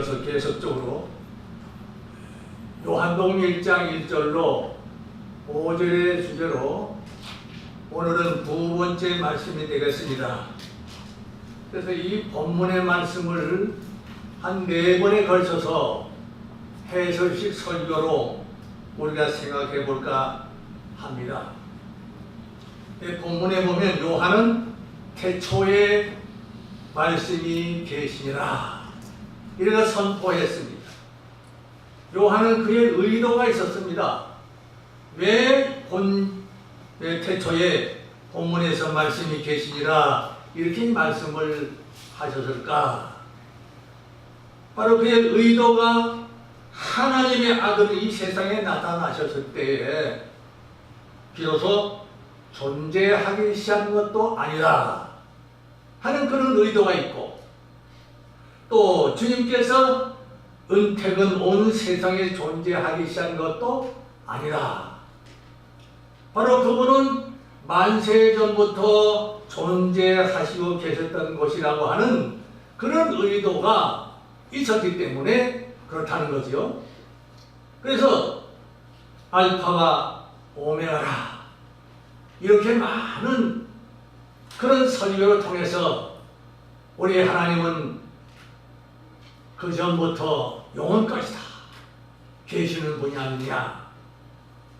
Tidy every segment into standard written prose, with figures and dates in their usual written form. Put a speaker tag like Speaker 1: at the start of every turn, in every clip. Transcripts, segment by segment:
Speaker 1: 그래서 계속적으로 요한복음 1장 1절로 5절의 주제로 오늘은 두 번째 말씀이 되겠습니다. 그래서 이 본문의 말씀을 한 4번에 걸쳐서 해설식 설교로 우리가 생각해 볼까 합니다. 본문에 보면 요한은 태초에 말씀이 계시니라 이렇게 선포했습니다. 요한은 그의 의도가 있었습니다. 왜 태초에 본문에서 말씀이 계시니라 이렇게 말씀을 하셨을까? 바로 그의 의도가 하나님의 아들이 이 세상에 나타나셨을 때에 비로소 존재하기 시작한 것도 아니라 하는 그런 의도가 있고, 또 주님께서 은택은 온 세상에 존재하기 시작한 것도 아니라 바로 그분은 만세 전부터 존재하시고 계셨던 것이라고 하는 그런 의도가 있었기 때문에 그렇다는 거죠. 그래서 알파와 오메가라 이렇게 많은 그런 설교를 통해서 우리 하나님은 그 전부터 영원까지다 계시는 분이 아니냐,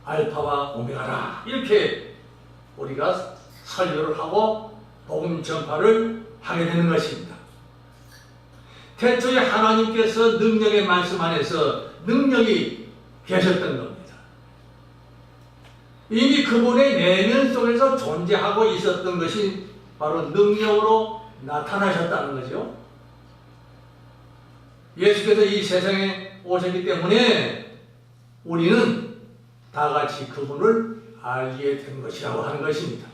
Speaker 1: 알파와 오메가라 이렇게 우리가 설교를 하고 복음 전파를 하게 되는 것입니다. 태초에 하나님께서 능력의 말씀 안에서 능력이 계셨던 겁니다. 이미 그분의 내면 속에서 존재하고 있었던 것이 바로 능력으로 나타나셨다는 거죠. 예수께서 이 세상에 오셨기 때문에 우리는 다 같이 그분을 알게 된 것이라고 하는 것입니다.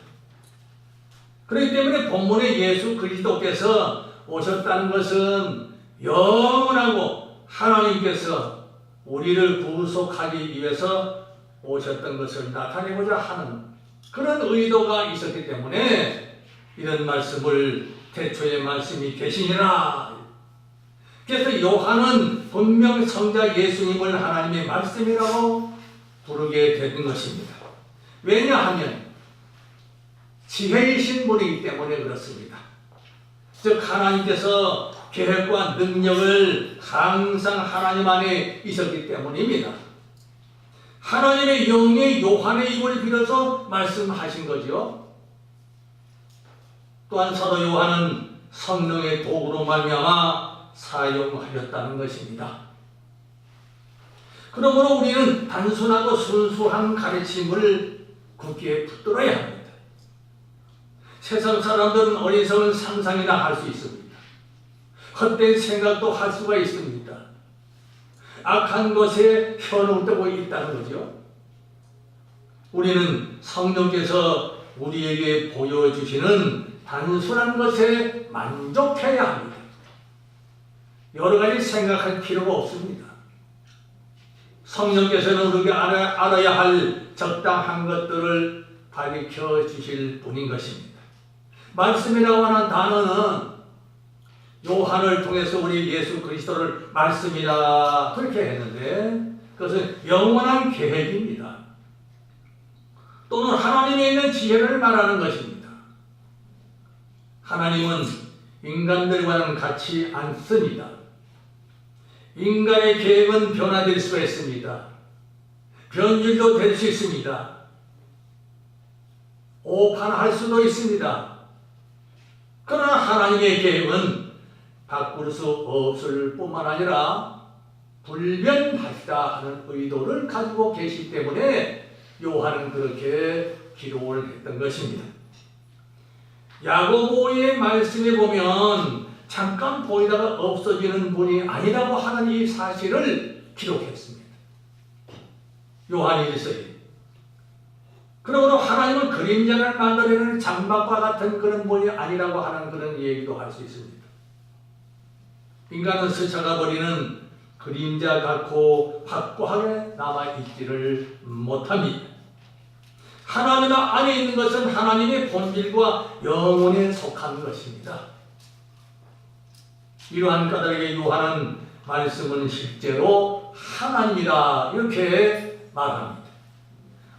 Speaker 1: 그렇기 때문에 본문에 예수 그리스도께서 오셨다는 것은 영원하고 하나님께서 우리를 구속하기 위해서 오셨던 것을 나타내고자 하는 그런 의도가 있었기 때문에 이런 말씀을 태초에 말씀이 계시니라. 그래서 요한은 분명 성자 예수님을 하나님의 말씀이라고 부르게 된 것입니다. 왜냐하면 지혜이신 분이기 때문에 그렇습니다. 즉 하나님께서 계획과 능력을 항상 하나님 안에 있었기 때문입니다. 하나님의 영이 요한의 입을 빌어서 말씀하신 거죠. 또한 사도 요한은 성령의 도구로 말미암아 사용하셨다는 것입니다. 그러므로 우리는 단순하고 순수한 가르침을 굳게 붙들어야 합니다. 세상 사람들은 어리석은 상상이나 할 수 있습니다. 헛된 생각도 할 수가 있습니다. 악한 것에 혀를 뜨고 있다는 거죠. 우리는 성령께서 우리에게 보여주시는 단순한 것에 만족해야 합니다. 여러 가지 생각할 필요가 없습니다. 성령께서는 우리가 알아야 할 적당한 것들을 가르쳐 주실 분인 것입니다. 말씀이라고 하는 단어는 요한을 통해서 우리 예수 그리스도를 말씀이라 그렇게 했는데 그것은 영원한 계획입니다. 또는 하나님에 있는 지혜를 말하는 것입니다. 하나님은 인간들과는 같이 않습니다. 인간의 계획은 변화될 수가 있습니다. 변질도 될 수 있습니다. 오판할 수도 있습니다. 그러나 하나님의 계획은 바꿀 수 없을 뿐만 아니라 불변하시다 하는 의도를 가지고 계시기 때문에 요한은 그렇게 기록을 했던 것입니다. 야고보의 말씀에 보면 잠깐 보이다가 없어지는 분이 아니라고 하는 이 사실을 기록했습니다. 요한이 일서에. 그러므로 하나님은 그림자를 만들어내는 장막과 같은 그런 분이 아니라고 하는 그런 얘기도 할 수 있습니다. 인간은 스쳐가 버리는 그림자 같고 확고하게 남아있지를 못합니다. 하나님 안에 있는 것은 하나님의 본질과 영혼에 속한 것입니다. 이러한 까닭에 요한은 말씀은 실제로 하나님이다 이렇게 말합니다.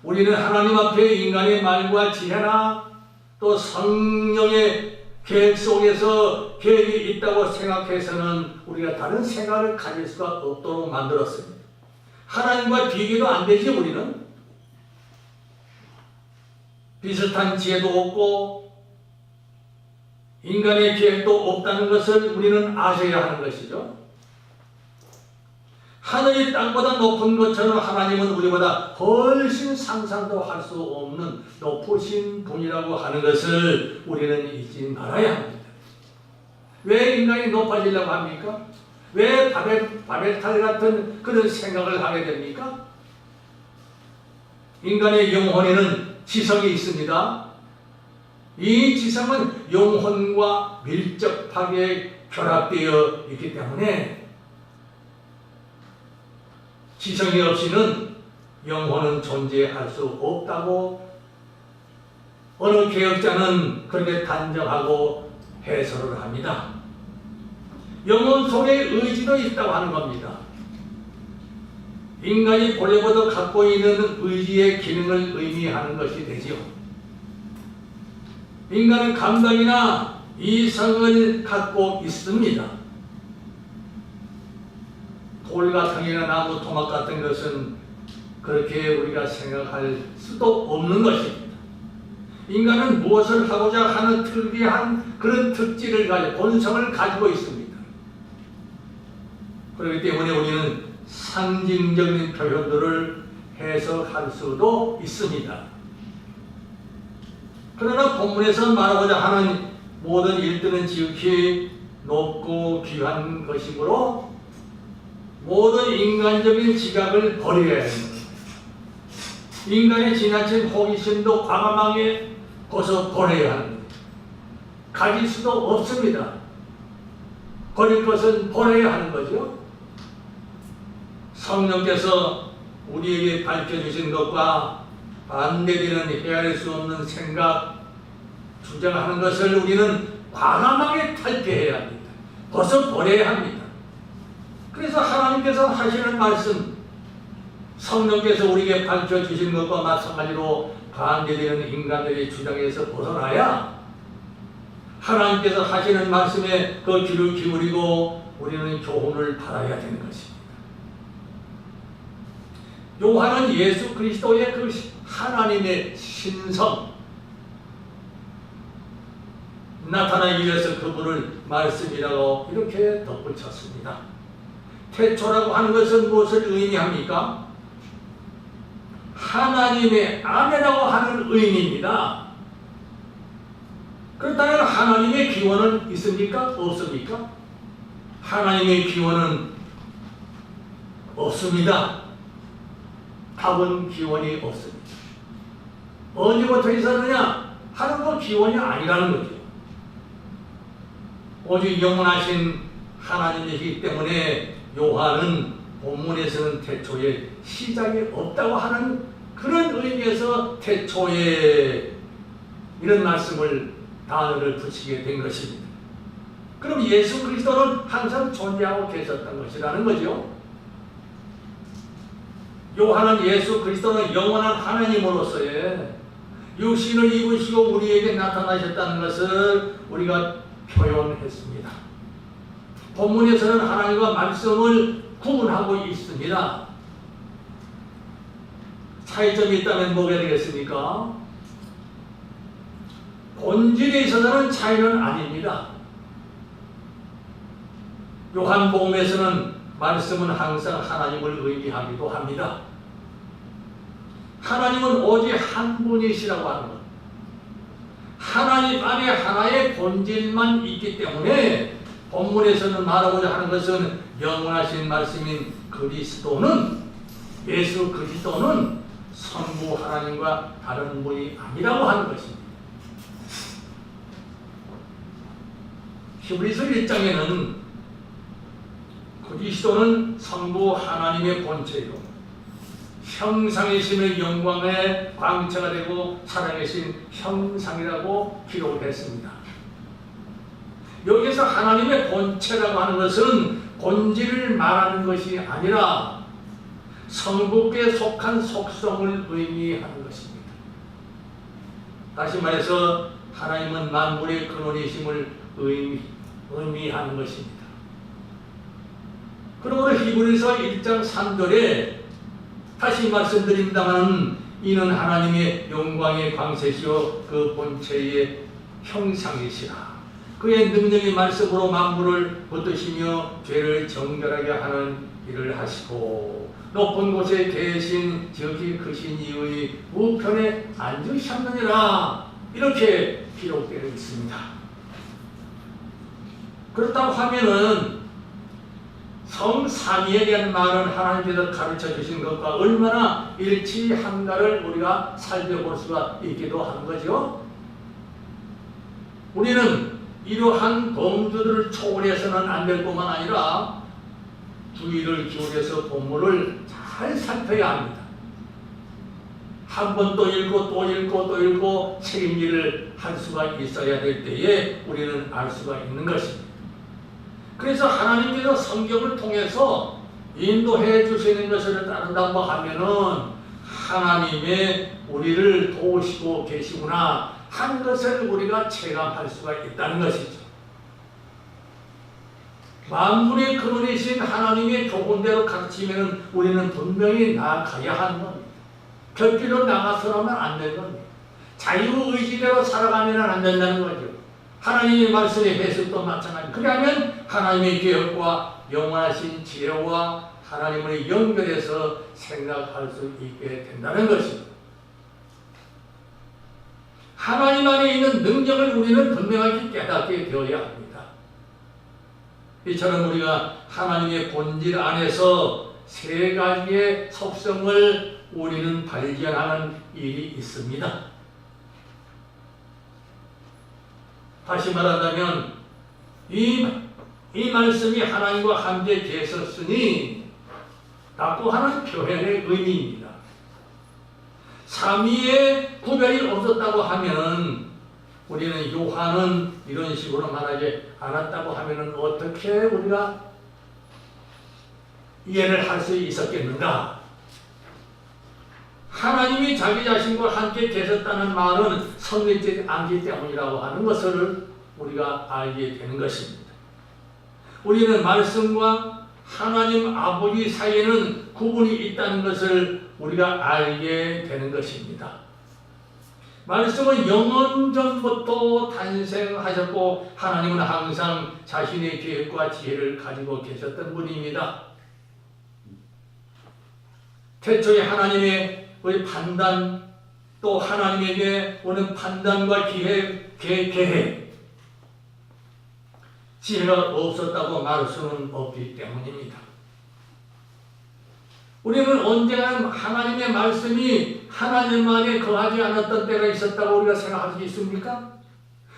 Speaker 1: 우리는 하나님 앞에 인간의 말과 지혜나 또 성령의 계획 속에서 계획이 있다고 생각해서는 우리가 다른 생각을 가질 수가 없도록 만들었습니다. 하나님과 비교도 안 되지. 우리는 비슷한 지혜도 없고 인간의 계획도 없다는 것을 우리는 아셔야 하는 것이죠. 하늘이 땅보다 높은 것처럼 하나님은 우리보다 훨씬 상상도 할 수 없는 높으신 분이라고 하는 것을 우리는 잊지 말아야 합니다. 왜 인간이 높아지려고 합니까? 왜 바벨탑 같은 그런 생각을 하게 됩니까? 인간의 영혼에는 지성이 있습니다. 이 지성은 영혼과 밀접하게 결합되어 있기 때문에 지성이 없이는 영혼은 존재할 수 없다고 어느 개혁자는 그렇게 단정하고 해설을 합니다. 영혼 속에 의지도 있다고 하는 겁니다. 인간이 본래부터 갖고 있는 의지의 기능을 의미하는 것이 되지요. 인간은 감각이나 이성을 갖고 있습니다. 돌 같은 게나 나무 토막 같은 것은 그렇게 우리가 생각할 수도 없는 것입니다. 인간은 무엇을 하고자 하는 특이한 그런 특질을 가지고 본성을 가지고 있습니다. 그렇기 때문에 우리는 상징적인 표현들을 해석할 수도 있습니다. 그러나 본문에서 말하고자 하는 모든 일들은 지극히 높고 귀한 것이므로 모든 인간적인 지각을 버려야 합니다. 인간의 지나친 호기심도 과감하게 벗어버려야 합니다. 가질 수도 없습니다. 버릴 것은 버려야 하는 거죠. 성령께서 우리에게 밝혀주신 것과 반대되는 헤아릴 수 없는 생각, 주장하는 것을 우리는 과감하게 탈피해야 합니다. 벗어버려야 합니다. 그래서 하나님께서 하시는 말씀, 성령께서 우리에게 밝혀주신 것과 마찬가지로 반대되는 인간들의 주장에서 벗어나야 하나님께서 하시는 말씀에 그 귀를 기울이고 우리는 교훈을 받아야 되는 것입니다. 요한은 예수 그리스도의 그 하나님의 신성, 나타나 이래서 그분을 말씀이라고 이렇게 덧붙였습니다. 태초라고 하는 것은 무엇을 의미합니까? 하나님의 아내라고 하는 의미입니다. 그렇다면 하나님의 기원은 있습니까? 없습니까? 하나님의 기원은 없습니다. 답은 기원이 없습니다. 언제부터 있었느냐? 하는 거 기원이 아니라는 거죠. 오직 영원하신 하나님이기 때문에 요한은 본문에서는 태초에 시작이 없다고 하는 그런 의미에서 태초에 이런 말씀을 단어를 붙이게 된 것입니다. 그럼 예수 그리스도는 항상 존재하고 계셨던 것이라는 거죠. 요한은 예수 그리스도는 영원한 하나님으로서의 육신을 입으시고 우리에게 나타나셨다는 것을 우리가 표현했습니다. 본문에서는 하나님과 말씀을 구분하고 있습니다. 차이점이 있다면 뭐가 되겠습니까? 본질에 있어서는 차이는 아닙니다. 요한복음에서는 말씀은 항상 하나님을 의미하기도 합니다. 하나님은 오직 한 분이시라고 하는 것. 하나님 안에 하나의 본질만 있기 때문에 본문에서는 말하고자 하는 것은 영원하신 말씀인 그리스도는, 예수 그리스도는 성부 하나님과 다른 분이 아니라고 하는 것입니다. 히브리서 1장에는 그리스도는 성부 하나님의 본체이고 형상이심의 영광의 광채가 되고 살아계신 형상이라고 기록을 했습니다. 여기서 하나님의 본체라고 하는 것은 본질을 말하는 것이 아니라 성부께 속한 속성을 의미하는 것입니다. 다시 말해서 하나님은 만물의 근원이심을 의미하는 것입니다. 그러므로 히브리서 1장 3절에 다시 말씀드립니다만 이는 하나님의 영광의 광채시요 그 본체의 형상이시라. 그의 능력의 말씀으로 만물을 붙드시며 죄를 정결하게 하는 일을 하시고 높은 곳에 계신 지극히 크신 이의 우편에 앉으셨느니라. 이렇게 기록되어 있습니다. 그렇다고 하면은 성삼위에 대한 말은 하나님께서 가르쳐 주신 것과 얼마나 일치한가를 우리가 살펴볼 수가 있기도 하는 거죠. 우리는 이러한 범주들을 초월해서는 안 될 뿐만 아니라 주의를 기울여서 본문을 잘 살펴야 합니다. 한 번 또 읽고 또 읽고 또 읽고 책임질을 할 수가 있어야 될 때에 우리는 알 수가 있는 것입니다. 그래서 하나님께서 성경을 통해서 인도해 주시는 것을 따른다고 하면은 하나님의 우리를 도우시고 계시구나 한 것을 우리가 체감할 수가 있다는 것이죠. 만물의 근원이신 하나님의 교훈대로 가르치면 우리는 분명히 나아가야 하는 겁니다. 곁길로 나가서는 안 되는 겁니다. 자유의지대로 살아가면 안 된다는 거죠. 하나님의 말씀의 해석도 마찬가지. 그러면 하나님의 계획과 영원하신 지혜와 하나님을 연결해서 생각할 수 있게 된다는 것입니다. 하나님 안에 있는 능력을 우리는 분명하게 깨닫게 되어야 합니다. 이처럼 우리가 하나님의 본질 안에서 세 가지의 속성을 우리는 발견하는 일이 있습니다. 다시 말한다면 이 말씀이 하나님과 함께 계셨으니 라고 하는 표현의 의미입니다. 삼위의 구별이 없었다고 하면 우리는 요한은 이런 식으로 말하지 않았다고 하면 어떻게 우리가 이해를 할 수 있었겠는가? 하나님이 자기 자신과 함께 계셨다는 말은 성립되지 않기 때문이라고 하는 것을 우리가 알게 되는 것입니다. 우리는 말씀과 하나님 아버지 사이에는 구분이 있다는 것을 우리가 알게 되는 것입니다. 말씀은 영원전부터 탄생하셨고 하나님은 항상 자신의 계획과 지혜를 가지고 계셨던 분입니다. 태초에 하나님의 판단 또 하나님에게 오는 판단과 계획 지혜가 없었다고 말할 수는 없기 때문입니다. 우리는 언제나 하나님의 말씀이 하나님 안에 거하지 않았던 때가 있었다고 우리가 생각할 수 있습니까?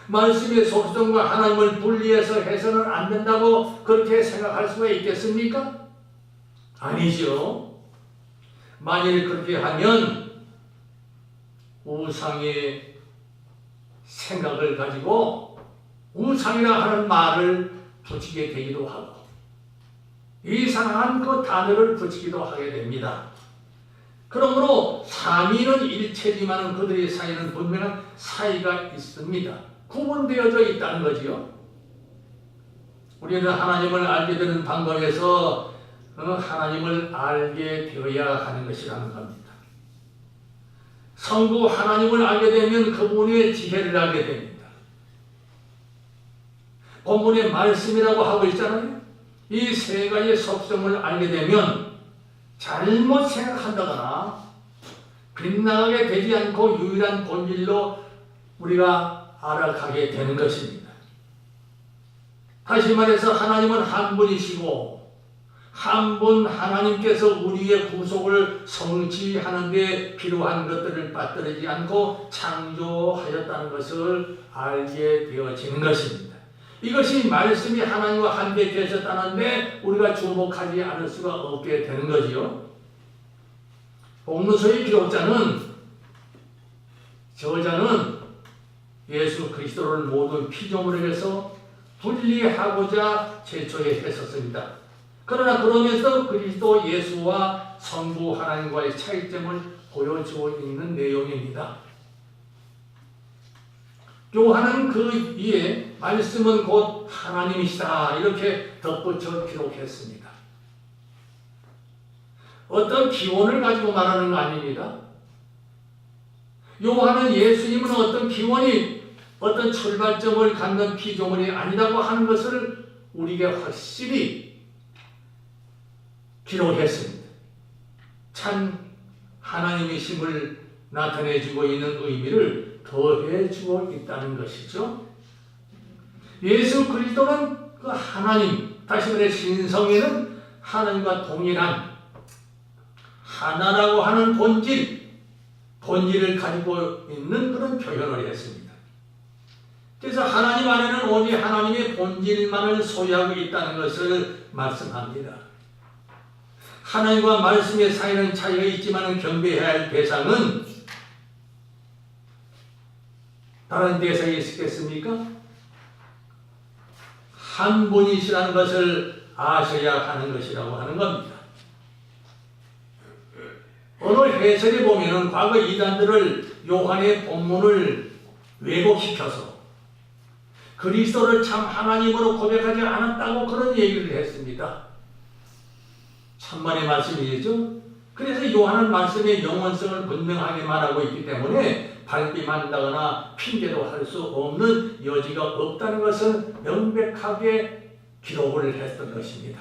Speaker 1: 말씀의 속성과 하나님을 분리해서 해서는 안 된다고 그렇게 생각할 수가 있겠습니까? 아니죠. 만일 그렇게 하면 우상의 생각을 가지고 우상이라 하는 말을 붙이게 되기도 하고 이상한 그 단어를 붙이기도 하게 됩니다. 그러므로 삼위는 일체지만 그들의 사이는 분명한 사이가 있습니다. 구분되어져 있다는 거지요. 우리는 하나님을 알게 되는 방법에서 하나님을 알게 되어야 하는 것이라는 겁니다. 성부 하나님을 알게 되면 그분의 지혜를 알게 됩니다. 본문의 말씀이라고 하고 있잖아요. 이 세 가지의 속성을 알게 되면 잘못 생각한다거나 빗나가게 되지 않고 유일한 본질로 우리가 알아가게 되는 것입니다. 다시 말해서 하나님은 한 분이시고 한 분 하나님께서 우리의 구속을 성취하는 데 필요한 것들을 빠뜨리지 않고 창조하셨다는 것을 알게 되어지는 것입니다. 이것이 말씀이 하나님과 함께 계셨다는데 우리가 주목하지 않을 수가 없게 되는 거지요. 복음서의 기록자는 저자는 예수 그리스도를 모든 피조물에게서 분리하고자 최초에 했었습니다. 그러나 그러면서 그리스도 예수와 성부 하나님과의 차이점을 보여주고 있는 내용입니다. 요한은 그 위에 말씀은 곧 하나님이시다 이렇게 덧붙여 기록했습니다. 어떤 기원을 가지고 말하는 거 아닙니다. 요한은 예수님은 어떤 기원이 어떤 출발점을 갖는 피조물이 아니라고 하는 것을 우리에게 확실히 기록했습니다. 참 하나님이심을 나타내주고 있는 의미를 더해주고 있다는 것이죠. 예수 그리스도는 그 하나님, 다시 말해 신성에는 하나님과 동일한 하나라고 하는 본질을 가지고 있는 그런 표현을 했습니다. 그래서 하나님 안에는 오직 하나님의 본질만을 소유하고 있다는 것을 말씀합니다. 하나님과 말씀의 사이는 차이가 있지만 경배해야 할 대상은 다른 대상이 있겠습니까? 한 분이시라는 것을 아셔야 하는 것이라고 하는 겁니다. 오늘 해설에 보면은 과거 이단들을 요한의 본문을 왜곡시켜서 그리스도를 참 하나님으로 고백하지 않았다고 그런 얘기를 했습니다. 천만의 말씀이죠. 그래서 요한은 말씀의 영원성을 분명하게 말하고 있기 때문에 발뺌한다거나 핑계도 할 수 없는 여지가 없다는 것을 명백하게 기록을 했던 것입니다.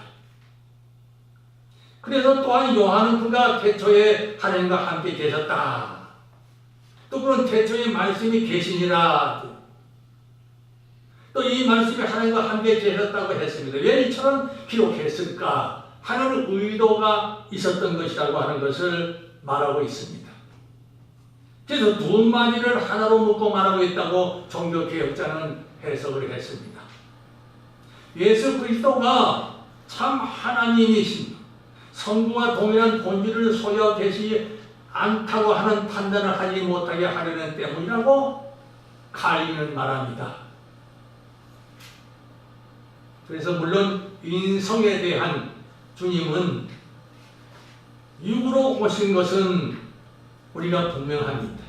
Speaker 1: 그래서 또한 요한은 그가 태초에 하나님과 함께 계셨다. 또 그런 태초에 말씀이 계시니라. 또 이 말씀이 하나님과 함께 계셨다고 했습니다. 왜 이처럼 기록했을까? 하나는 의도가 있었던 것이라고 하는 것을 말하고 있습니다. 그래서 두 마디를 하나로 묶고 말하고 있다고 종교개혁자는 해석을 했습니다. 예수 그리스도가 참 하나님이십니다. 성부와 동일한 본질을 소유하고 계시지 않다고 하는 판단을 하지 못하게 하려는 때문이라고 칼빈은 말합니다. 그래서 물론 인성에 대한 주님은 육으로 오신 것은 우리가 분명합니다.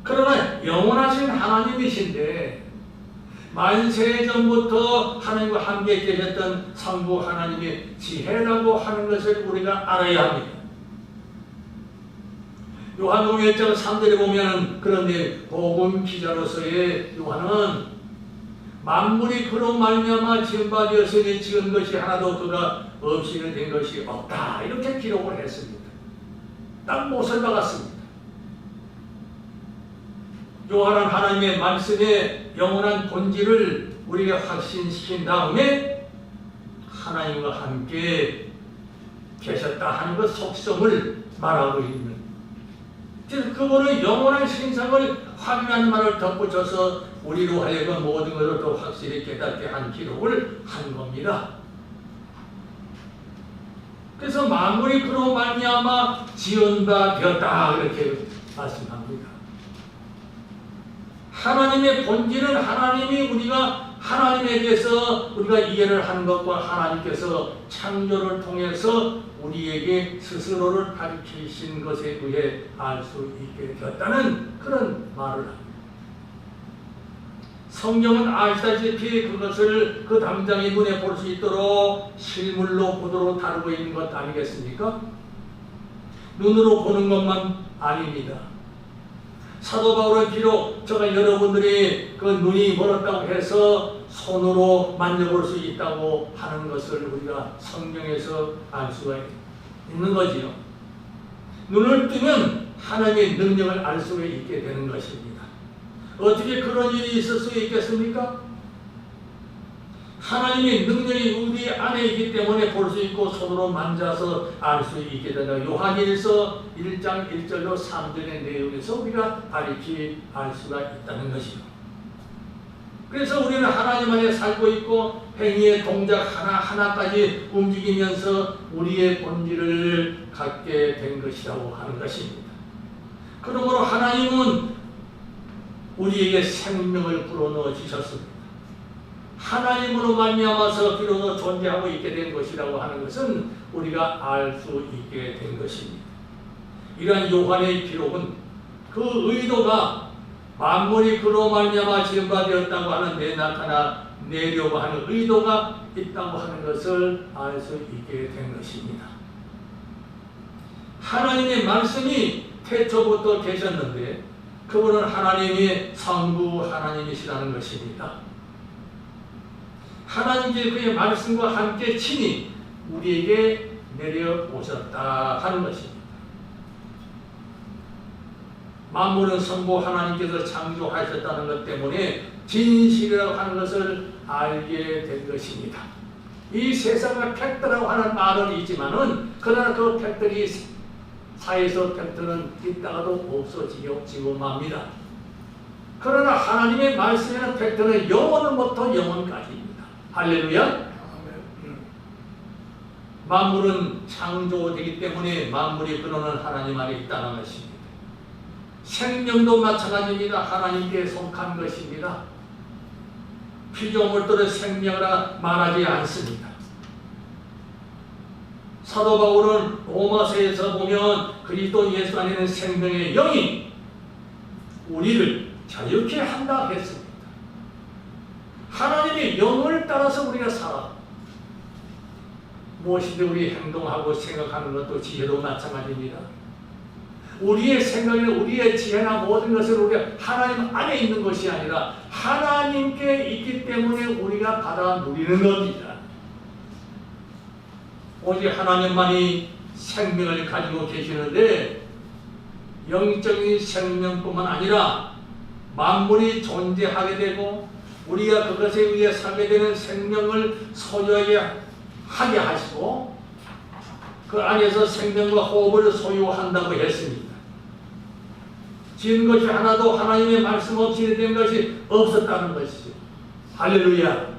Speaker 1: 그러나 영원하신 하나님이신데 만세 전부터 하나님과 함께 계셨던 성부 하나님의 지혜라고 하는 것을 우리가 알아야 합니다. 요한복음 1장 3절에 보면 그런데 복음 기자로서의 요한은 만물이 그로 말미암아 지은 바 되었으니 지은 것이 하나도 그가 없이는 된 것이 없다 이렇게 기록을 했습니다. 딱 못을 박았습니다. 요한은 하나님의 말씀의 영원한 본질을 우리에게 확신시킨 다음에 하나님과 함께 계셨다 하는 것 속성을 말하고 있는, 그래서 그분의 영원한 신성을 확인하는 말을 덧붙여서 우리로 하여금 모든 것을 더 확실히 깨닫게 한 기록을 한 겁니다. 그래서 만물이 그로 말미암아 지은 바 되었다 이렇게 말씀합니다. 하나님의 본질은 하나님이 우리가 하나님에게서 우리가 이해를 하는 것과 하나님께서 창조를 통해서 우리에게 스스로를 가르치신 것에 의해 알 수 있게 되었다는 그런 말을 합니다. 성경은 아시다시피 그것을 그 당장의 눈에 볼 수 있도록 실물로 보도록 다루고 있는 것 아니겠습니까? 눈으로 보는 것만 아닙니다. 사도 바울은 비록 제가 여러분들이 그 눈이 멀었다고 해서 손으로 만져볼 수 있다고 하는 것을 우리가 성경에서 알 수가 있는 거지요. 눈을 뜨면 하나님의 능력을 알 수가 있게 되는 것입니다. 어떻게 그런 일이 있을 수 있겠습니까? 하나님의 능력이 우리 안에 있기 때문에 볼 수 있고 손으로 만져서 알 수 있게 된다. 요한일서 1장 1절로 3절의 내용에서 우리가 바르게 알 수가 있다는 것이죠. 그래서 우리는 하나님 안에 살고 있고 행위의 동작 하나하나까지 움직이면서 우리의 본질을 갖게 된 것이라고 하는 것입니다. 그러므로 하나님은 우리에게 생명을 불어넣어 주셨습니다. 하나님으로 말미암아서 비로소 존재하고 있게 된 것이라고 하는 것은 우리가 알 수 있게 된 것입니다. 이러한 요한의 기록은 그 의도가 만물이 그로 말미암아 지음받았다고 하는데 나타내려고 하는 의도가 있다고 하는 것을 알 수 있게 된 것입니다. 하나님의 말씀이 태초부터 계셨는데 그분은 하나님의 성부 하나님이시라는 것입니다. 하나님께 그의 말씀과 함께 친히 우리에게 내려오셨다 하는 것입니다. 만물은 성부 하나님께서 창조하셨다는 것 때문에 진실이라고 하는 것을 알게 된 것입니다. 이 세상에 팩트라고 하는 말은 있지만은 그러나 그 팩트리 사이에서 팩트는 있다가도 없어지고 맙니다. 그러나 하나님의 말씀에는 팩트는 영원부터 영원까지입니다. 할렐루야. 만물은 창조되기 때문에 만물이 근원은 하나님 안에 있다는 것입니다. 생명도 마찬가지입니다. 하나님께 속한 것입니다. 피조물들의 생명이라 말하지 않습니다. 사도 바울은 로마서에서 보면 그리스도 예수 안에는 생명의 영이 우리를 자유케 한다 했습니다. 하나님의 영을 따라서 우리가 살아. 무엇이든 우리 행동하고 생각하는 것도 지혜도 마찬가지입니다. 우리의 생각이나 우리의 지혜나 모든 것을 우리가 하나님 안에 있는 것이 아니라 하나님께 있기 때문에 우리가 받아 누리는 겁니다. 오직 하나님만이 생명을 가지고 계시는데 영적인 생명뿐만 아니라 만물이 존재하게 되고 우리가 그것에 의해 살게 되는 생명을 소유하게 하시고 그 안에서 생명과 호흡을 소유한다고 했습니다. 지은 것이 하나도 하나님의 말씀 없이 된 것이 없었다는 것이죠. 할렐루야.